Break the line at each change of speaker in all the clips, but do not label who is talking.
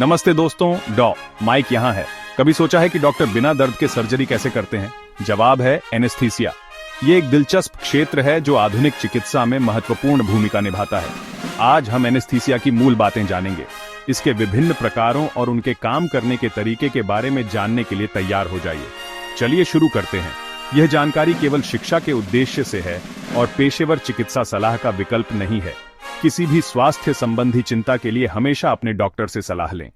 नमस्ते दोस्तों, माइक यहाँ है। कभी सोचा है कि डॉक्टर बिना दर्द के सर्जरी कैसे करते हैं? जवाब है एनेस्थीसिया। ये एक दिलचस्प क्षेत्र है जो आधुनिक चिकित्सा में महत्वपूर्ण भूमिका निभाता है। आज हम एनेस्थीसिया की मूल बातें जानेंगे, इसके विभिन्न प्रकारों और उनके काम करने के तरीके के बारे में जानने के लिए तैयार हो जाइए। चलिए शुरू करते हैं। यह जानकारी केवल शिक्षा के उद्देश्य से है और पेशेवर चिकित्सा सलाह का विकल्प नहीं है। किसी भी स्वास्थ्य संबंधी चिंता के लिए हमेशा अपने डॉक्टर से सलाह लें।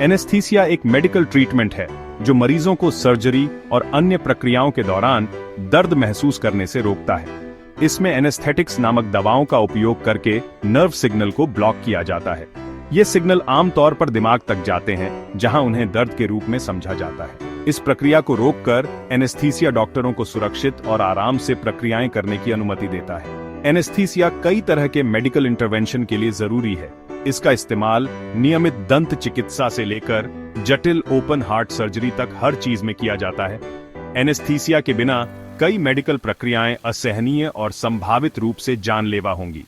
एनेस्थीसिया एक मेडिकल ट्रीटमेंट है जो मरीजों को सर्जरी और अन्य प्रक्रियाओं के दौरान दर्द महसूस करने से रोकता है। इसमें एनेस्थेटिक्स नामक दवाओं का उपयोग करके नर्व सिग्नल को ब्लॉक किया जाता है। ये सिग्नल आमतौर पर दिमाग तक जाते हैं, जहां उन्हें दर्द के रूप में समझा जाता है। इस प्रक्रिया को रोककर एनेस्थीसिया डॉक्टरों को सुरक्षित और आराम से प्रक्रियाएं करने की अनुमति देता है। एनेस्थीसिया कई तरह के मेडिकल इंटरवेंशन के लिए जरूरी है। इसका इस्तेमाल नियमित दंत चिकित्सा से लेकर जटिल ओपन हार्ट सर्जरी तक हर चीज में किया जाता है। एनेस्थीसिया के बिना कई मेडिकल प्रक्रियाएं असहनीय और संभावित रूप से जानलेवा होंगी।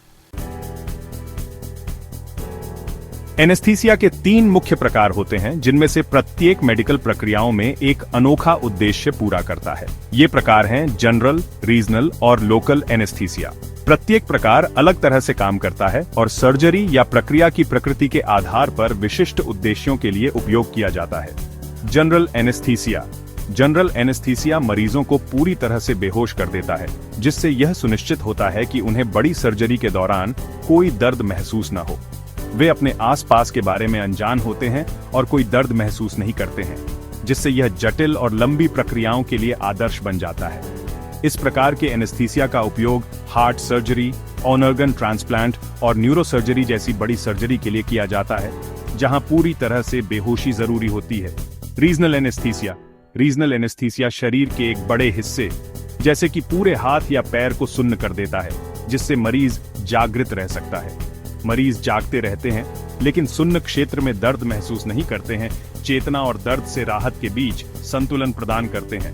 एनेस्थीसिया के 3 मुख्य प्रकार होते हैं, जिनमें से प्रत्येक मेडिकल प्रक्रियाओं में एक अनोखा उद्देश्य पूरा करता है। ये प्रकार हैं जनरल, रीजनल और लोकल एनेस्थीसिया। प्रत्येक प्रकार अलग तरह से काम करता है और सर्जरी या प्रक्रिया की प्रकृति के आधार पर विशिष्ट उद्देश्यों के लिए उपयोग किया जाता है। General anaesthesia. जनरल एनेस्थीसिया मरीजों को पूरी तरह से बेहोश कर देता है, जिससे यह सुनिश्चित होता है कि उन्हें बड़ी सर्जरी के दौरान कोई दर्द महसूस न हो। वे अपने आसपास के बारे में अनजान होते हैं और कोई दर्द महसूस नहीं करते हैं, जिससे यह जटिल और लंबी प्रक्रियाओं के लिए आदर्श बन जाता है। इस प्रकार के एनेस्थीसिया का उपयोग हार्ट सर्जरी, ऑर्गन ट्रांसप्लांट और न्यूरोसर्जरी जैसी बड़ी सर्जरी के लिए किया जाता है, जहां पूरी तरह से बेहोशी जरूरी होती है। Regional anaesthesia. रीजनल एनेस्थीसिया शरीर के एक बड़े हिस्से, जैसे कि पूरे हाथ या पैर को सुन्न कर देता है, जिससे मरीज जागृत रह सकता है। मरीज जागते रहते हैं, लेकिन सुन्न क्षेत्र में दर्द महसूस नहीं करते हैं। चेतना और दर्द से राहत के बीच संतुलन प्रदान करते हैं।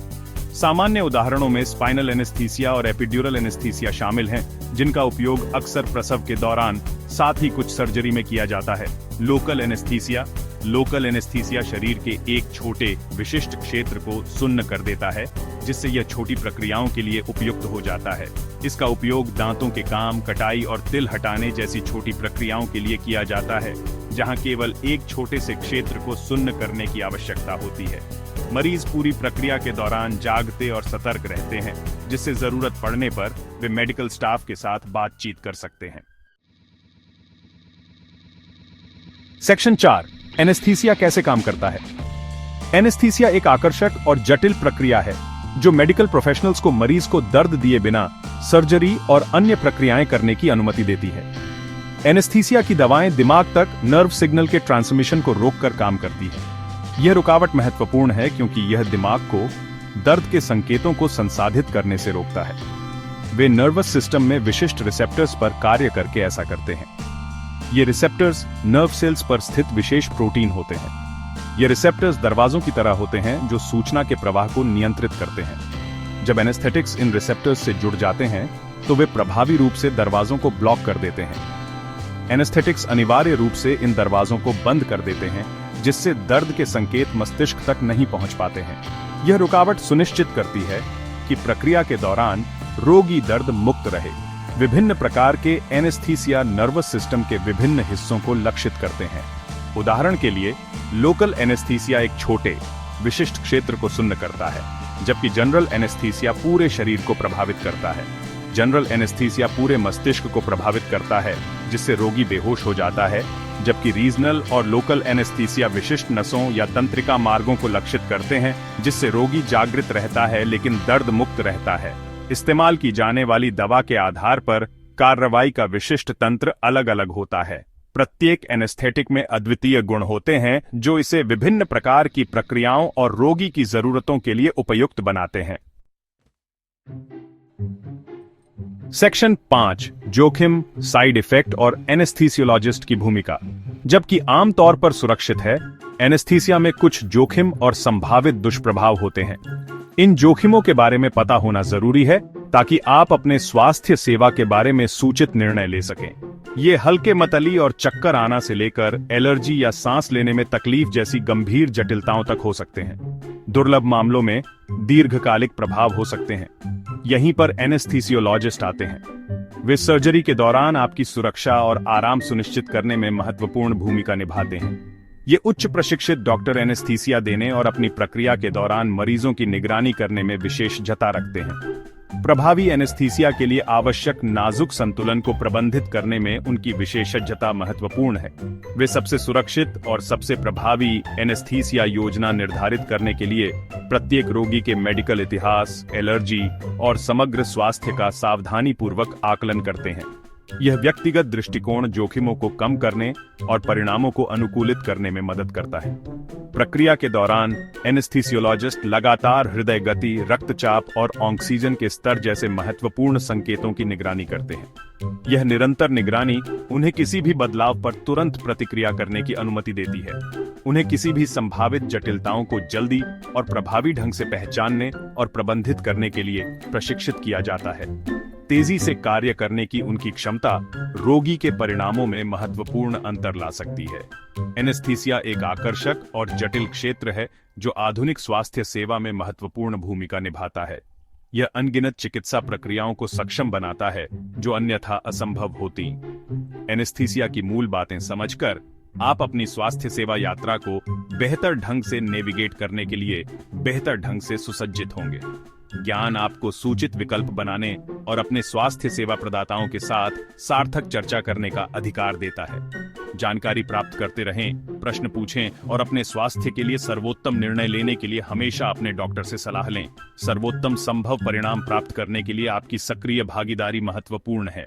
सामान्य उदाहरणों में स्पाइनल एनेस्थीसिया और एपिड्यूरल एनेस्थीसिया शामिल हैं, जिनका उपयोग अक्सर प्रसव के दौरान साथ ही कुछ सर्जरी में किया जाता है। Local anaesthesia. लोकल एनेस्थीसिया शरीर के एक छोटे विशिष्ट क्षेत्र को सुन्न कर देता है, जिससे यह छोटी प्रक्रियाओं के लिए उपयुक्त हो जाता है। इसका उपयोग दांतों के काम, कटाई और तिल हटाने जैसी छोटी प्रक्रियाओं के लिए किया जाता है, जहां केवल एक छोटे से क्षेत्र को सुन्न करने की आवश्यकता होती है। मरीज पूरी प्रक्रिया के दौरान जागते और सतर्क रहते हैं, जिससे जरूरत पड़ने पर वे मेडिकल स्टाफ के साथ बातचीत कर सकते हैं। सेक्शन 4, एनेस्थीसिया कैसे काम करता है? एनेस्थीसिया एक आकर्षक और जटिल प्रक्रिया है जो मेडिकल प्रोफेशनल्स को मरीज को दर्द दिए बिना सर्जरी और अन्य प्रक्रियाएं करने की अनुमति देती है। एनेस्थीसिया की दवाएं दिमाग तक नर्व सिग्नल के ट्रांसमिशन को रोककर काम करती है। यह रुकावट महत्वपूर्ण है क्योंकि यह दिमाग को दर्द के संकेतों को संसाधित करने से रोकता है। वे नर्वस सिस्टम में विशिष्ट रिसेप्टर्स पर कार्य करके ऐसा करते हैं। ये रिसेप्टर्स नर्व सेल्स पर स्थित विशेष प्रोटीन होते हैं। ये रिसेप्टर्स दरवाजों की तरह होते हैं जो सूचना के प्रवाह को नियंत्रित करते हैं। जब एनेस्थेटिक्स इन रिसेप्टर्स से जुड़ जाते हैं तो वे प्रभावी रूप से दरवाजों को ब्लॉक कर देते हैं। एनेस्थेटिक्स अनिवार्य रूप से इन दरवाजों को बंद कर देते हैं, जिससे दर्द के संकेत मस्तिष्क तक नहीं पहुंच पाते हैं। यह रुकावट सुनिश्चित करती है कि प्रक्रिया के दौरान रोगी दर्द मुक्त रहे। विभिन्न प्रकार के एनेस्थीसिया नर्वस सिस्टम के विभिन्न हिस्सों को लक्षित करते हैं। उदाहरण के लिए, लोकल एनेस्थीसिया एक छोटे विशिष्ट क्षेत्र को सुन्न करता है, जबकि जनरल एनेस्थीसिया पूरे शरीर को प्रभावित करता है। जनरल एनेस्थीसिया पूरे मस्तिष्क को प्रभावित करता है, जिससे रोगी बेहोश हो जाता है, जबकि रीजनल और लोकल एनेस्थीसिया विशिष्ट नसों या तंत्रिका मार्गों को लक्षित करते हैं, जिससे रोगी जागृत रहता है लेकिन दर्द मुक्त रहता है। इस्तेमाल की जाने वाली दवा के आधार पर कार्रवाई का विशिष्ट तंत्र अलग अलग होता है। प्रत्येक एनेस्थेटिक में अद्वितीय गुण होते हैं जो इसे विभिन्न प्रकार की प्रक्रियाओं और रोगी की जरूरतों के लिए उपयुक्त बनाते हैं। सेक्शन 5, जोखिम, साइड इफेक्ट और एनेस्थीसियोलॉजिस्ट की भूमिका। जबकि आमतौर पर सुरक्षित है, एनेस्थीसिया में कुछ जोखिम और संभावित दुष्प्रभाव होते हैं। इन जोखिमों के बारे में पता होना जरूरी है ताकि आप अपने स्वास्थ्य सेवा के बारे में सूचित निर्णय ले सकें। ये हल्के मतली और चक्कर आना से लेकर एलर्जी या सांस लेने में तकलीफ जैसी गंभीर जटिलताओं तक हो सकते हैं। दुर्लभ मामलों में दीर्घकालिक प्रभाव हो सकते हैं। यहीं पर एनेस्थीसियोलॉजिस्ट आते हैं। वे सर्जरी के दौरान आपकी सुरक्षा और आराम सुनिश्चित करने में महत्वपूर्ण भूमिका निभाते हैं। ये उच्च प्रशिक्षित डॉक्टर एनेस्थीसिया देने और अपनी प्रक्रिया के दौरान मरीजों की निगरानी करने में विशेषज्ञता रखते हैं। प्रभावी एनेस्थीसिया के लिए आवश्यक नाजुक संतुलन को प्रबंधित करने में उनकी विशेषज्ञता महत्वपूर्ण है। वे सबसे सुरक्षित और सबसे प्रभावी एनेस्थीसिया योजना निर्धारित करने के लिए प्रत्येक रोगी के मेडिकल इतिहास, एलर्जी और समग्र स्वास्थ्य का सावधानीपूर्वक आकलन करते हैं। यह व्यक्तिगत दृष्टिकोण जोखिमों को कम करने और परिणामों को अनुकूलित करने में मदद करता है। प्रक्रिया के दौरान एनेस्थीसियोलॉजिस्ट लगातार हृदय गति, रक्तचाप और ऑक्सीजन के स्तर जैसे महत्वपूर्ण संकेतों की निगरानी करते हैं। यह निरंतर निगरानी उन्हें किसी भी बदलाव पर तुरंत प्रतिक्रिया करने की अनुमति देती है। उन्हें किसी भी संभावित जटिलताओं को जल्दी और प्रभावी ढंग से पहचानने और प्रबंधित करने के लिए प्रशिक्षित किया जाता है। तेजी से कार्य करने की उनकी क्षमता रोगी के परिणामों में महत्वपूर्ण अंतर ला सकती है। एनेस्थीसिया एक आकर्षक और जटिल क्षेत्र है जो आधुनिक स्वास्थ्य सेवा में महत्वपूर्ण भूमिका निभाता है। यह अनगिनत चिकित्सा प्रक्रियाओं को सक्षम बनाता है जो अन्यथा असंभव होती। एनेस्थीसिया की मूल बातें समझकर आप अपनी स्वास्थ्य सेवा यात्रा को बेहतर ढंग से नेविगेट करने के लिए बेहतर ढंग से सुसज्जित होंगे। ज्ञान आपको सूचित विकल्प बनाने और अपने स्वास्थ्य सेवा प्रदाताओं के साथ सार्थक चर्चा करने का अधिकार देता है। जानकारी प्राप्त करते रहें, प्रश्न पूछें और अपने स्वास्थ्य के लिए सर्वोत्तम निर्णय लेने के लिए हमेशा अपने डॉक्टर से सलाह लें। सर्वोत्तम संभव परिणाम प्राप्त करने के लिए आपकी सक्रिय भागीदारी महत्वपूर्ण है।